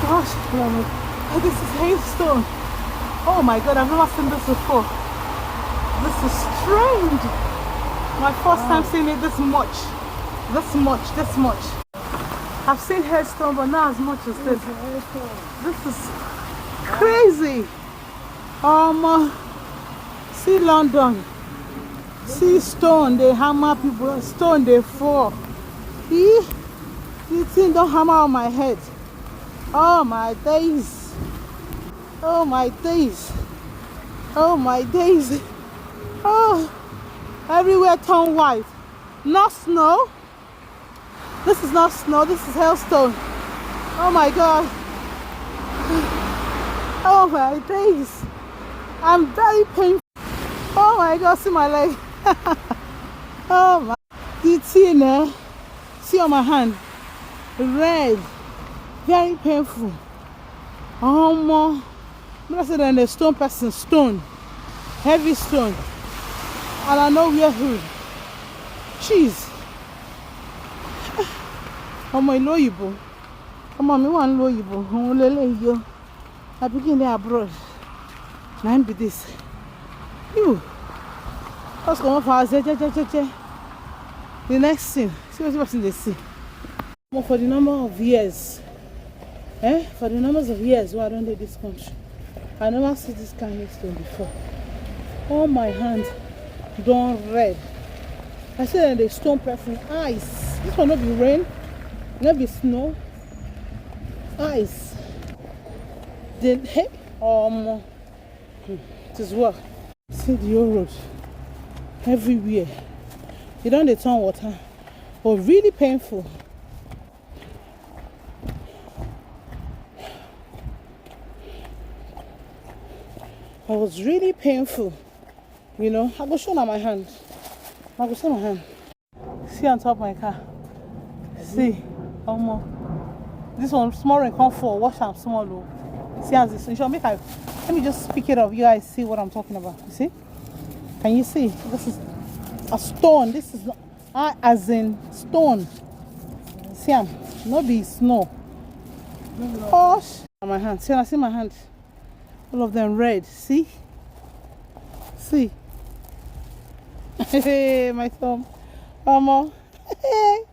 gosh, oh, this is hailstone. Oh my god, I've never seen this before. This is strange. My first time seeing it this much. This much. I've seen hailstone, but not as much as this. This is crazy. See London. See stone, they hammer people. Stone, they fall. See? You think don't hammer on my head. Oh my days. Oh my days. Oh my days. Oh, everywhere turn white. Not snow. This is not snow, this is hailstone. Oh my god. Oh my days. I'm very painful. Oh my god, see my leg. Oh my. You see now? See on my hand. Red. Very painful. Oh my. I'm not saying the stone person, stone. Heavy stone. And I know we're who. Jeez. I'm a loyibo. Come on, me one loyibo. I begin there abroad. Now be this. You. Let's go for the next thing. See what's in the sea. For the number of years. For the numbers of years why I don't do this country. I never see this kind of stone before. All my hands done red. I said the stone person ice. This one not be rain, not be snow. Ice. Then hey, it is what? See the old road everywhere. You don't dey turn water. Oh, really painful. It was really painful. You know, I go show now my hand. I go show my hand. See on top of my car. See, this one small rain come for. Wash am small low. See as this. Let me just pick it up. You guys see what I'm talking about. You see? Can you see? This is a stone. This is as in stone. See, not be snow. Gosh, on my hand. See, I see my hand. All of them red. See? See? Hey, my thumb. Hey,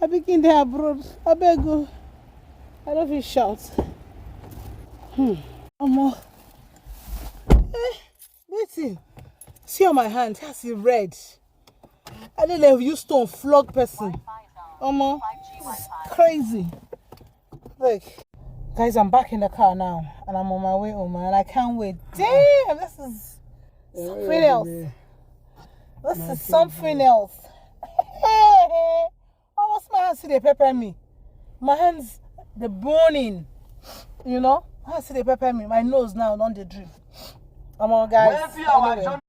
I begin there abroad. I beg you. I don't feel shout. Waiting. See on my hand. That's it red. I didn't let you stone flog person. Crazy. Look. Guys, I'm back in the car now. And I'm on my way home. And I can't wait. Damn, this is something else. This is something else. Hey, almost my hands see they pepper me. My hands, they're burning. You know? My hands see they pepper me. My nose now, don't they drip. Come on, guys. Anyway.